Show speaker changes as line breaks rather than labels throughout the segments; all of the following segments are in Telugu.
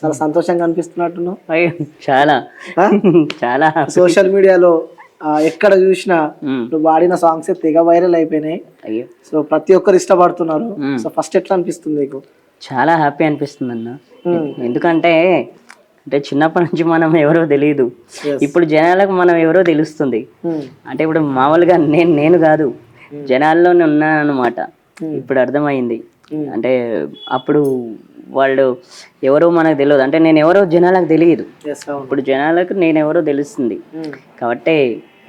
చాలా సంతోషంగా అనిపిస్తున్నట్టున్నావు.
అయ్యో చాలా చాలా
సోషల్ మీడియాలో ఎక్కడ చూసినా నువ్వు వాడిన సాంగ్స్ తెగ వైరల్ అయిపోయినాయి.
అయ్యో
సో ప్రతి ఒక్కరు ఇష్టపడుతున్నారు. సో ఫస్ట్ ఎట్లా అనిపిస్తుంది నీకు?
చాలా హ్యాపీ అనిపిస్తుంది అన్న. ఎందుకంటే అంటే చిన్నప్పటి నుంచి మనం ఎవరో తెలియదు, ఇప్పుడు జనాలకు మనం ఎవరో తెలుస్తుంది. అంటే ఇప్పుడు మామూలుగా నేను కాదు, జనాల్లోనే ఉన్నాను అనమాట. ఇప్పుడు అర్థమైంది. అంటే అప్పుడు వాళ్ళు ఎవరో మనకు తెలియదు, అంటే నేను ఎవరో జనాలకు తెలియదు. ఇప్పుడు జనాలకు నేను ఎవరో తెలుస్తుంది. కాబట్టి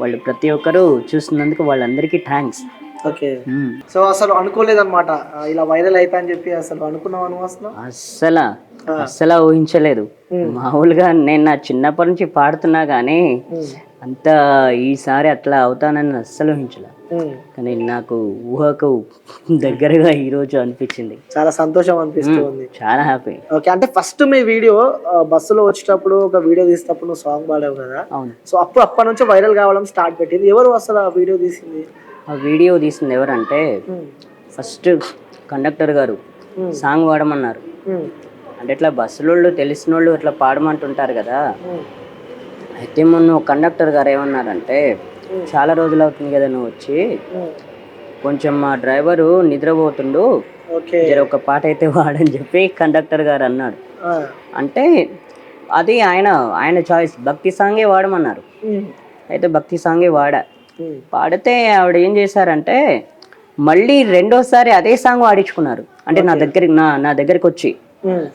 వాళ్ళు ప్రతి ఒక్కరు చూస్తున్నందుకు వాళ్ళందరికీ థ్యాంక్స్.
ఓకే. సో అసలు అనుకోలేదన్నమాట ఇలా వైరల్ అయితా అని చెప్పి. అసలు అనుకున్నావు?
అస్సలు ఊహించలేదు. మామూలుగా నేను నా చిన్నప్పటి నుంచి పాడుతున్నా కానీ అంత ఈసారి అట్లా అవుతానని అస్సలు ఊహించలే. కానీ నాకు ఊహకు దగ్గరగా ఈ రోజు అనిపించింది.
చాలా సంతోషం అనిపిస్తుంది.
చాలా హ్యాపీ.
ఓకే. అంటే ఫస్ట్ మీ వీడియో బస్సులో వచ్చేటప్పుడు ఒక వీడియో తీసేటప్పుడు నువ్వు సాంగ్ పాడావు కదా.
అవును.
సో అప్పటి నుంచి వైరల్ కావడం స్టార్ట్ పెట్టింది. ఎవరు అసలు ఆ వీడియో తీసింది?
ఆ వీడియో తీసింది ఎవరంటే ఫస్ట్ కండక్టర్ గారు సాంగ్ పాడమన్నారు. అంటే ఇట్లా బస్సులో తెలిసిన వాళ్ళు ఇట్లా పాడమంటుంటారు కదా. అయితే మొన్న కండక్టర్ గారు ఏమన్నారంటే, చాలా రోజులు అవుతుంది కదా నువ్వు వచ్చి, కొంచెం మా డ్రైవరు నిద్రపోతుండు, జర ఒక పాట అయితే వాడని చెప్పి కండక్టర్ గారు అన్నాడు. అంటే అది ఆయన చాయిస్, భక్తి సాంగే వాడమన్నారు. అయితే భక్తి సాంగే పాడితే ఆవిడ ఏం చేశారంటే మళ్ళీ రెండోసారి అదే సాంగ్ వాడించుకున్నారు. అంటే నా దగ్గరికి వచ్చి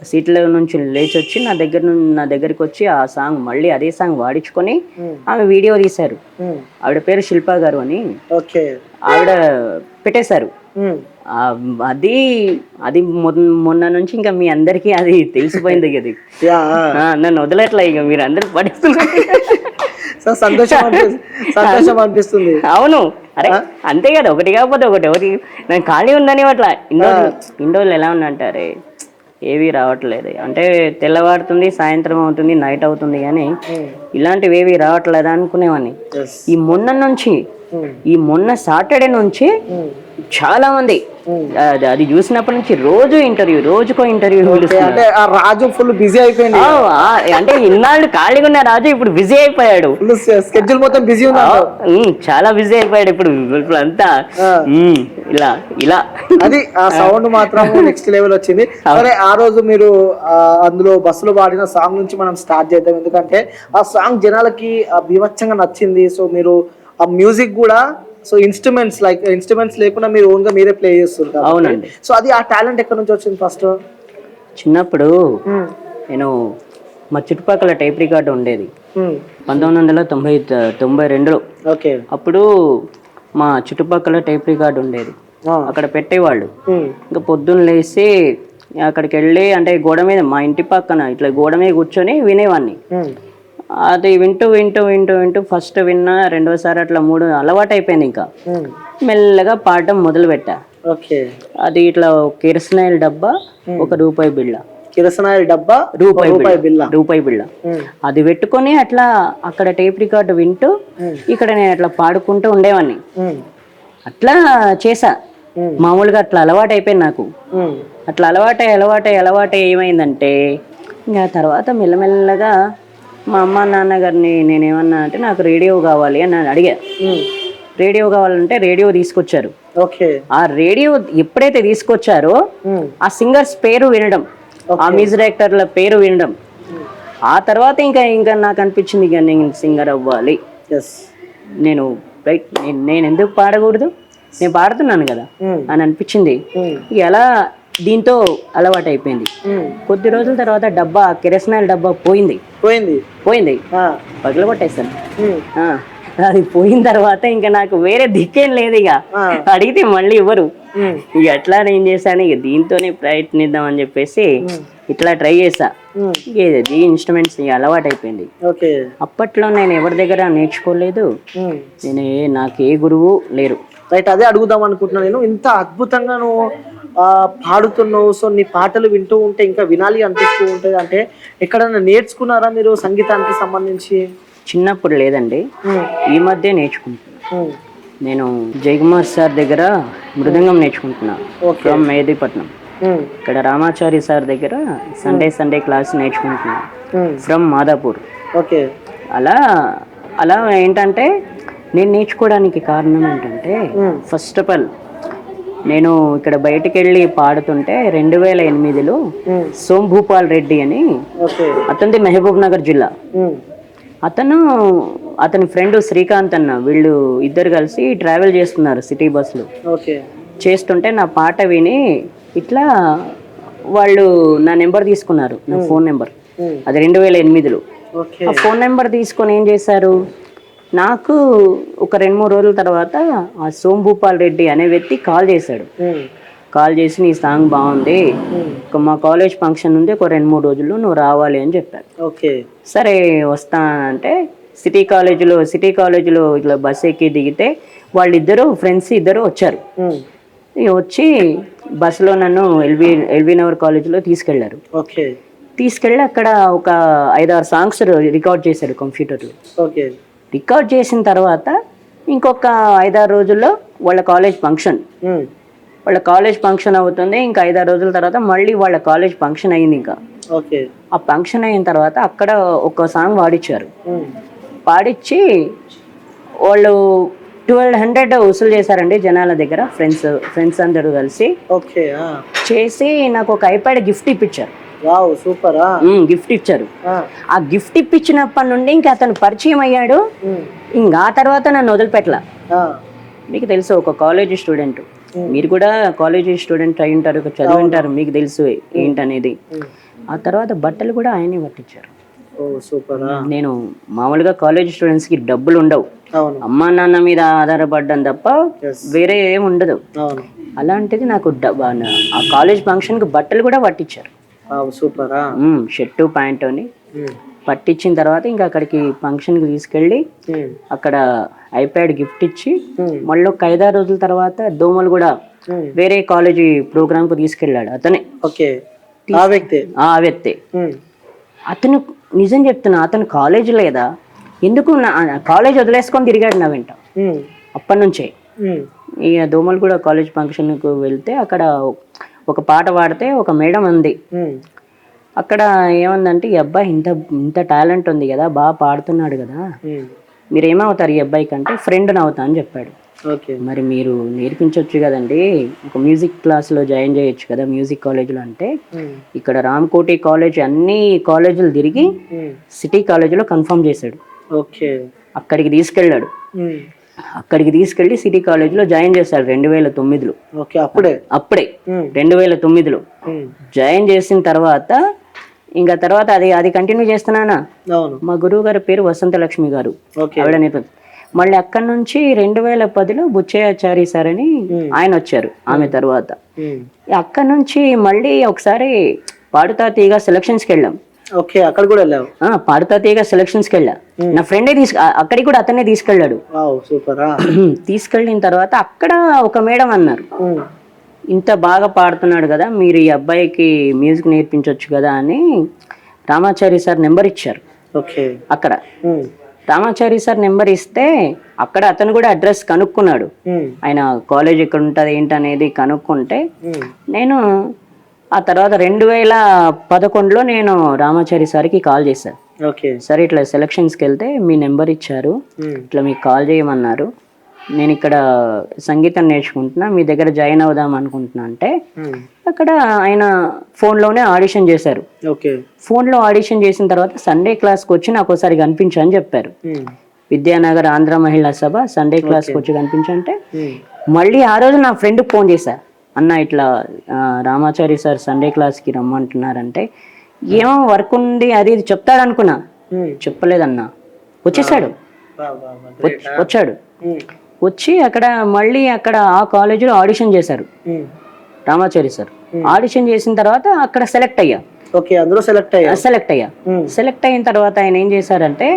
సీట్ల నుంచి లేచి వచ్చి నా దగ్గరికి వచ్చి ఆ సాంగ్ మళ్ళీ అదే సాంగ్ వాడించుకొని ఆమె వీడియో తీశారు. ఆవిడ పేరు శిల్పా గారు అని ఆవిడ పెట్టేశారు. అది మొన్న నుంచి ఇంకా మీ అందరికి అది తెలిసిపోయింది. అది నన్ను వదిలేట్లా, ఇక మీరు అందరు పడిస్తున్నారు.
సంతోషం అనిపిస్తుంది.
అవును, అరే అంతే కదా, ఒకటి కాకపోతే ఒకటి నేను ఖాళీ ఉందని అట్లా ఇన్ని రోజులు ఎలా ఉందంటారే ఏవి రావట్లేదు. అంటే తెల్లవారుతుంది, సాయంత్రం అవుతుంది, నైట్ అవుతుంది, కానీ ఇలాంటివి ఏవి రావట్లేదు అనుకునేవాడిని. ఈ మొన్న సాటర్డే నుంచి చాలా మంది అది చూసినప్పటి నుంచి రోజుకో ఇంటర్వ్యూ.
అంటే రాజు ఫుల్ బిజీ అయిపోయింది.
అంటే ఇన్నాళ్ళు ఖాళీగా ఉన్న రాజు ఇప్పుడు బిజీ అయిపోయాడు.
స్కెడ్యూల్ మొత్తం బిజీ ఉంది.
చాలా బిజీ అయిపోయాడు ఇప్పుడు అంతా ఇలా
అది ఆ సౌండ్ మాత్రం నెక్స్ట్ లెవెల్ వచ్చింది. సరే, ఆ రోజు మీరు అందులో బస్సులో పాడిన సాంగ్ నుంచి మనం స్టార్ట్ చేద్దాం. ఎందుకంటే ఆ సాంగ్ జనాలకి బీభత్సంగా నచ్చింది. సో మీరు ఆ మ్యూజిక్ కూడా, సో ఇన్స్ట్రుమెంట్స్ లేకుండా మీరు ఓన్ గా మీరే ప్లే చేస్తుంటారు.
అవునండి.
సో అది ఆ టాలెంట్ ఎక్కడి నుంచి వచ్చింది? ఫస్ట్
చిన్నప్పుడు నేను మా చుట్టుపక్కల టైప్ రికార్డు ఉండేది 1992లో.
ఓకే.
అప్పుడు మా చుట్టుపక్కల టైప్ రికార్డు ఉండేది, అక్కడ పెట్టేవాళ్ళు. ఇంకా పొద్దున్న లేసి అక్కడికి వెళ్ళి, అంటే గోడ మీద, మా ఇంటి పక్కన ఇట్లా గోడ మీద కూర్చొని వినేవాడిని. అది వింటూ ఫస్ట్ విన్నా, రెండోసారి అట్లా 3 అలవాటు అయిపోయింది. ఇంకా మెల్లగా పాడటం మొదలు పెట్టా. అది ఇట్లా కిరసనాయిల్ డబ్బా, ₹1 బిళ్ళ,
కిరసనాయిల్ డబ్బా,
రూపాయి బిళ్ళ అది పెట్టుకొని అట్లా అక్కడ టేప్ రికార్డు వింటూ ఇక్కడ నేను అట్లా పాడుకుంటూ ఉండేవాడిని. అట్లా చేసా. మామూలుగా అట్లా అలవాటు అయిపోయింది నాకు. అట్లా అలవాటు ఏమైందంటే, ఇంకా తర్వాత మెల్లమెల్లగా మా అమ్మ నాన్నగారిని నేనేమన్నా అంటే, నాకు రేడియో కావాలి అని అడిగా. రేడియో కావాలంటే రేడియో తీసుకొచ్చారు. ఆ రేడియో ఎప్పుడైతే తీసుకొచ్చారో ఆ సింగర్స్ పేరు వినడం, ఆ మ్యూజిక్ డైరెక్టర్ల పేరు వినడం, ఆ తర్వాత ఇంకా నాకు అనిపించింది, ఇక నేను సింగర్ అవ్వాలి. నేను నేను ఎందుకు పాడకూడదు, నేను పాడుతున్నాను కదా అని అనిపించింది. ఎలా దీంతో అలవాటు అయిపోయింది. కొద్ది రోజుల తర్వాత డబ్బా, కిరసనాయిల్ డబ్బా పోయింది. పగలగొట్టేస్తాను. అది పోయిన తర్వాత ఇంకా నాకు వేరే దిక్కేం లేదు. ఇక అడిగితే మళ్ళీ ఇవ్వరు. ఇక అట్లా నేను చేశాను, ఇక దీంతోనే ప్రయత్నిద్దాం అని చెప్పేసి ఇట్లా ట్రై చేసా. ఈ ఇన్స్ట్రుమెంట్స్ అలవాటు అయిపోయింది. అప్పట్లో నేను ఎవరి దగ్గర నేర్చుకోలేదు, నాకు ఏ గురువు లేరు.
రైట్, అదే అడుగుదాం అనుకుంటున్నాను నేను. ఇంత అద్భుతంగా నువ్వు పాడుతున్నావు. సో నీ పాటలు వింటూ ఉంటే ఇంకా వినాలి అనిపిస్తూ ఉంటుంది. అంటే ఎక్కడైనా నేర్చుకున్నారా మీరు సంగీతానికి సంబంధించి?
చిన్నప్పుడు లేదండి, ఈ మధ్య నేర్చుకుంటున్నా. నేను జయకుమార్ సార్ దగ్గర మృదంగం నేర్చుకుంటున్నా, ఫ్రమ్ మెహదీపట్నం. ఇక్కడ రామాచారి సార్ దగ్గర సండే క్లాస్ నేర్చుకుంటున్నాను ఫ్రమ్ మాదాపూర్.
ఓకే.
అలా అలా ఏంటంటే నేను నేర్చుకోవడానికి కారణం ఏంటంటే ఫస్ట్ ఆఫ్ ఆల్ నేను ఇక్కడ బయటికి వెళ్ళి పాడుతుంటే 2008లో సోంభూపాల్ రెడ్డి అని అతనిది మహబూబ్ నగర్ జిల్లా. అతని ఫ్రెండ్ శ్రీకాంత్ అన్న వీళ్ళు ఇద్దరు కలిసి ట్రావెల్ చేస్తున్నారు సిటీ బస్సులో. చేస్తుంటే నా పాట విని ఇట్లా వాళ్ళు నా నెంబర్ తీసుకున్నారు, నా ఫోన్ నెంబర్. అది 2008లో. ఆ ఫోన్ నెంబర్ తీసుకొని ఏం చేశారు, నాకు ఒక 2-3 రోజుల తర్వాత ఆ సోంభూపాల్ రెడ్డి అనే వ్యక్తి కాల్ చేశాడు. కాల్ చేసి నీ సాంగ్ బాగుంది, మా కాలేజ్ ఫంక్షన్ ఉంది, ఒక 2-3 రోజుల్లో నువ్వు రావాలి అని చెప్పారు. సరే వస్తానంటే సిటీ కాలేజీలో ఇట్లా బస్ ఎక్కి దిగితే వాళ్ళిద్దరు ఫ్రెండ్స్ ఇద్దరు వచ్చారు. వచ్చి బస్సులో నన్ను ఎల్బీ నగర్ కాలేజీలో తీసుకెళ్లారు. తీసుకెళ్ళి అక్కడ ఒక 5-6 సాంగ్స్ రికార్డ్ చేశారు కంప్యూటర్లో. రికార్డ్ చేసిన తర్వాత ఇంకొక 5-6 రోజుల్లో వాళ్ళ కాలేజ్ ఫంక్షన్ అవుతుంది. ఇంకా 5-6 రోజుల తర్వాత మళ్ళీ వాళ్ళ కాలేజ్ ఫంక్షన్ అయింది. ఇంకా ఆ ఫంక్షన్ అయిన తర్వాత అక్కడ ఒక సాంగ్ పాడిచ్చి వాళ్ళు 1200 వసూలు చేశారండి జనాల దగ్గర. ఫ్రెండ్స్ అందరూ కలిసి చేసి నాకు ఒక ఐప్యాడ్ గిఫ్ట్ ఇప్పించారు. గిఫ్ట్ ఇచ్చారు. ఆ గిఫ్ట్ ఇప్పించినప్పటి నుండి ఇంకా అతను పరిచయం అయ్యాడు. ఇంకా ఆ తర్వాత నన్ను వదిలిపెట్టలా. మీకు తెలుసు ఒక కాలేజీ స్టూడెంట్, మీరు కూడా కాలేజీ స్టూడెంట్ అయి ఉంటారు, చదివింటారు, మీకు తెలుసు ఏంటనేది. ఆ తర్వాత బట్టలు కూడా ఆయనే పట్టించారు. నేను మామూలుగా కాలేజ్ స్టూడెంట్స్ కి డబ్బులు ఉండవు, అమ్మా నాన్న మీద ఆధారపడ్డం తప్ప వేరే ఏమి ఉండదు. అలాంటిది నాకు ఆ కాలేజ్ ఫంక్షన్ కి బట్టలు కూడా పట్టించారు. షర్టు ప్యాంటు అని పట్టించిన తర్వాత ఇంకా అక్కడికి ఫంక్షన్ కి తీసుకెళ్ళి అక్కడ ఐప్యాడ్ గిఫ్ట్ ఇచ్చి మళ్ళీ ఒక 5-6 రోజుల తర్వాత దోమలు కూడా వేరే కాలేజీ ప్రోగ్రామ్ కు తీసుకెళ్ళాడు అతనే. ఆ వ్యక్తి అతను నిజం చెప్తున్నా, అతను కాలేజ్ లేదా ఎందుకు కాలేజ్ వదిలేసుకొని తిరిగాడు నా వెంట అప్పటి నుంచే. ఇక దోమలు కూడా కాలేజ్ ఫంక్షన్ కు వెళ్తే అక్కడ ఒక పాట పాడితే ఒక మేడం ఉంది అక్కడ, ఏమందంటే ఈ అబ్బాయి ఇంత టాలెంట్ ఉంది కదా, బాగా పాడుతున్నాడు కదా, మీరేమవుతారు ఈ అబ్బాయి కంటే ఫ్రెండ్ని అవుతా అని చెప్పాడు. మరి మీరు నేర్పించవచ్చు కదండి, ఒక మ్యూజిక్ క్లాస్లో జాయిన్ చేయొచ్చు కదా మ్యూజిక్ కాలేజీలో అంటే. ఇక్కడ రామ్కోటి కాలేజ్ అన్ని కాలేజీలు తిరిగి సిటీ కాలేజీలో కన్ఫర్మ్ చేశాడు. అక్కడికి తీసుకెళ్ళి సిటీ కాలేజీలో జాయిన్ చేశాడు 2009లో. అప్పుడే 2009లో జాయిన్ చేసిన తర్వాత ఇంకా తర్వాత అది కంటిన్యూ చేస్తున్నానా. మా గురువు గారి పేరు వసంతలక్ష్మి గారు, ఆవిడ నేర్పి. మళ్ళీ అక్కడ నుంచి 2010లో బుచ్చయ్యాచారి సార్ అని ఆయన వచ్చారు ఆమె తర్వాత. అక్కడ నుంచి మళ్ళీ ఒకసారి పాడుతా తీగ సెలక్షన్స్కి వెళ్ళాం.
అక్కడ కూడా వెళ్ళావు?
పాడుతా తీగ సెలక్షన్స్కి వెళ్ళా. నా ఫ్రెండే అక్కడికి కూడా అతనే తీసుకెళ్ళాడు. తీసుకెళ్ళిన తర్వాత అక్కడ ఒక మేడం అన్నారు, ఇంత బాగా పాడుతున్నాడు కదా, మీరు ఈ అబ్బాయికి మ్యూజిక్ నేర్పించవచ్చు కదా అని రామాచారి సార్ నెంబర్ ఇచ్చారు. అక్కడ రామాచారి సార్ నెంబర్ ఇస్తే అక్కడ అతను కూడా అడ్రస్ కనుక్కున్నాడు, ఆయన కాలేజ్ ఎక్కడ ఉంటుంది ఏంటనేది కనుక్కుంటే నేను ఆ తర్వాత 2011లో నేను రామాచారి సార్కి కాల్ చేశాను. సరే ఇట్లా సెలక్షన్స్కి వెళ్తే మీ నెంబర్ ఇచ్చారు, ఇట్లా మీకు కాల్ చేయమన్నారు, నేను ఇక్కడ సంగీతం నేర్చుకుంటున్నా, మీ దగ్గర జాయిన్ అవుదాం అనుకుంటున్నా అంటే అక్కడ ఆయన ఫోన్లోనే ఆడిషన్ చేశారు. ఫోన్లో ఆడిషన్ చేసిన తర్వాత సండే క్లాస్కి వచ్చి నాకు ఒకసారి కనిపించని చెప్పారు. విద్యానగర్ ఆంధ్ర మహిళా సభ సండే క్లాస్కి వచ్చి కనిపించంటే మళ్ళీ ఆ రోజు నా ఫ్రెండ్కి ఫోన్ చేశా, అన్న ఇట్లా రామాచారి సార్ సండే క్లాస్కి రమ్మంటున్నారంటే, ఏమో వర్క్ ఉంది అది ఇది చెప్తాడు అనుకున్నా, చెప్పలేదన్నా. వచ్చాడు వచ్చి అక్కడ మళ్ళీ అక్కడ ఆ కాలేజీలో ఆడిషన్ చేశారు రామాచారి సార్. ఆడిషన్ చేసిన తర్వాత అక్కడ సెలెక్ట్ అయ్యా. సెలెక్ట్ అయిన తర్వాత ఆయన ఏం చేశారంటే,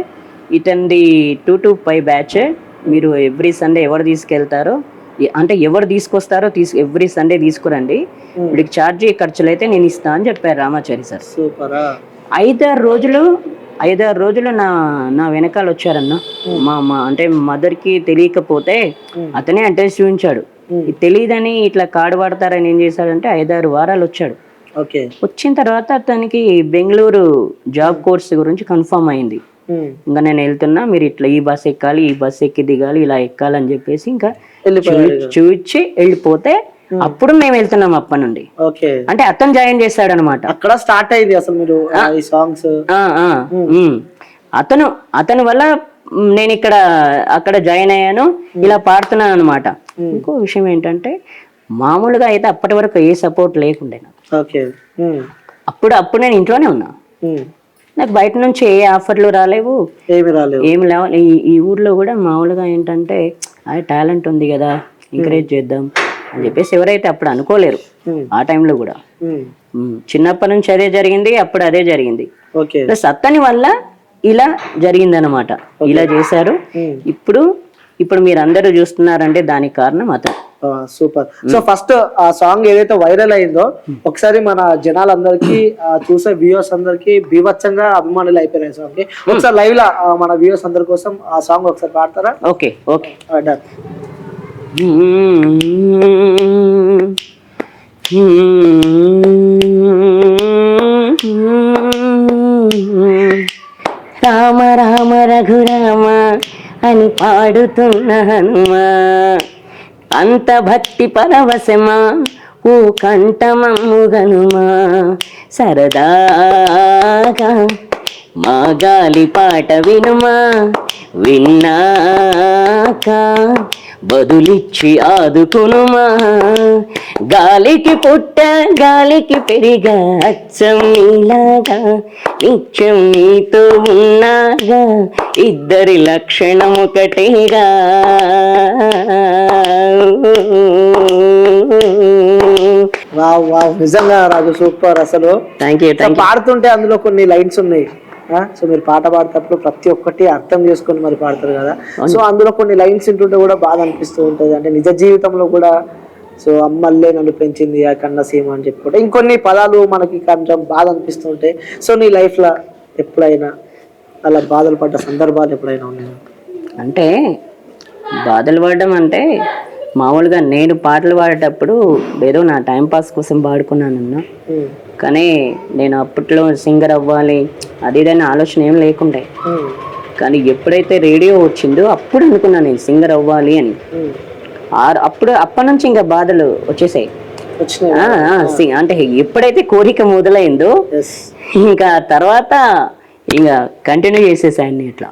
ఇతనిది 2 to 5 బ్యాచ్, మీరు ఎవ్రీ సండే ఎవరు తీసుకెళ్తారో అంటే ఎవరు తీసుకొస్తారో ఎవ్రీ సండే తీసుకురండి, వీడికి ఛార్జీ ఖర్చులు అయితే నేను ఇస్తా అని చెప్పారు రామాచారి సార్. 5-6 రోజులు నా వెనకాల వచ్చారన్న. మా అంటే మదర్కి తెలియకపోతే అతనే అడ్రస్ చూపించాడు, ఇది తెలియదని ఇట్లా కార్డు వాడతారని ఏం చేశాడంటే 5-6 వారాలు వచ్చాడు.
ఓకే.
వచ్చిన తర్వాత అతనికి బెంగళూరు జాబ్ కోర్స్ గురించి కన్ఫర్మ్ అయింది. ఇంకా నేను వెళ్తున్నా, మీరు ఇట్లా ఈ బస్ ఎక్కాలి, ఈ బస్ ఎక్కి దిగాలి, ఇలా ఎక్కాలని చెప్పేసి ఇంకా చూచి వెళ్ళిపోతే అప్పుడు మేము వెళ్తున్నాం అప్పటి నుండి.
ఓకే.
అంటే అతను జాయిన్ చేశాడు అనమాట.
అక్కడ స్టార్ట్ అయింది అసలు మీరు ఈ సాంగ్స్.
అతని వల్ల నేను అక్కడ జాయిన్ అయ్యాను, ఇలా పాడుతున్నాను అనమాట. ఇంకో విషయం ఏంటంటే మామూలుగా అయితే అప్పటి వరకు ఏ సపోర్ట్ లేకుండే నాకు.
ఓకే.
అప్పుడు నేను ఇంట్లోనే ఉన్నా, నాకు బయట నుంచి ఏ ఆఫర్లు రాలేవు, ఏమి లేవు. ఈ ఊర్లో కూడా మామూలుగా ఏంటంటే అది టాలెంట్ ఉంది కదా, ఎంకరేజ్ చేద్దాం అని చెప్పేసి ఎవరైతే అప్పుడు అనుకోలేరు. ఆ టైంలో కూడా చిన్నప్పటి నుంచి అదే జరిగింది, అప్పుడు అదే జరిగింది. ప్లస్ అతని వల్ల ఇలా జరిగింది అనమాట. ఇలా చేశారు. ఇప్పుడు మీరు అందరూ చూస్తున్నారంటే దానికి కారణం అతను.
సూపర్. సో ఫస్ట్ ఆ సాంగ్ ఏదైతే వైరల్ అయిందో ఒకసారి మన జనాలందరికీ చూసే వ్యూవర్స్ అందరికి బీభత్సంగా అభిమానులు అయిపోయినాయి సాంగ్ కి. ఒకసారి లైవ్ లా మన వ్యూవర్స్ అందరి కోసం ఆ సాంగ్ ఒకసారి పాడతారా?
Okay okay. రామ రామ రఘురామ అని పాడుతున్న హనుమా, అంత భక్తి పరవశమా ఓ కంఠమమ్ము గనుమా, సరదాగా మా గాలి పాట వినుమా, విన్నాక బదులిచ్చి ఆదుకునుమా, గాలికి పుట్ట గాలికి పెరిగా అచ్చం నీలాగా నిత్యం నీతో ఉన్నాగా, ఇద్దరి లక్షణం ఒకటేగా.
నిజంగా రాజు సూపర్ అసలు.
Thank you.
పాడుతుంటే అందులో కొన్ని లైన్స్ ఉన్నాయి. సో మీరు పాట పాడేటప్పుడు ప్రతి ఒక్కటి అర్థం చేసుకొని మరి పాడతారు కదా. సో అందులో కొన్ని లైన్స్ వింటుంటే కూడా బాధ అనిపిస్తూ ఉంటది. అంటే నిజ జీవితంలో కూడా సో అమ్మల్లే నన్ను పెంచింది ఆ కన్న సీమ అని చెప్పుకుంటే ఇంకొన్ని పదాలు మనకి కొంచెం బాధ అనిపిస్తూ ఉంటాయి. సో నీ లైఫ్ లో ఎప్పుడైనా అలా బాధలు పడ్డ సందర్భాలు ఎప్పుడైనా ఉన్నాయి?
అంటే బాధలు పడడం అంటే మామూలుగా నేను పాటలు పాడేటప్పుడు ఏదో నా టైంపాస్ కోసం పాడుకున్నానన్నా, కానీ నేను అప్పట్లో సింగర్ అవ్వాలి అది ఇదైనా ఆలోచన ఏం లేకుండే. కానీ ఎప్పుడైతే రేడియో వచ్చిందో అప్పుడు అనుకున్నాను నేను సింగర్ అవ్వాలి అని. అప్పటి నుంచి ఇంకా బాధలు వచ్చేసాయి. అంటే ఎప్పుడైతే కోరిక మొదలైందో ఇంకా తర్వాత ఇంకా కంటిన్యూ చేసేసాయన్ని ఇట్లా.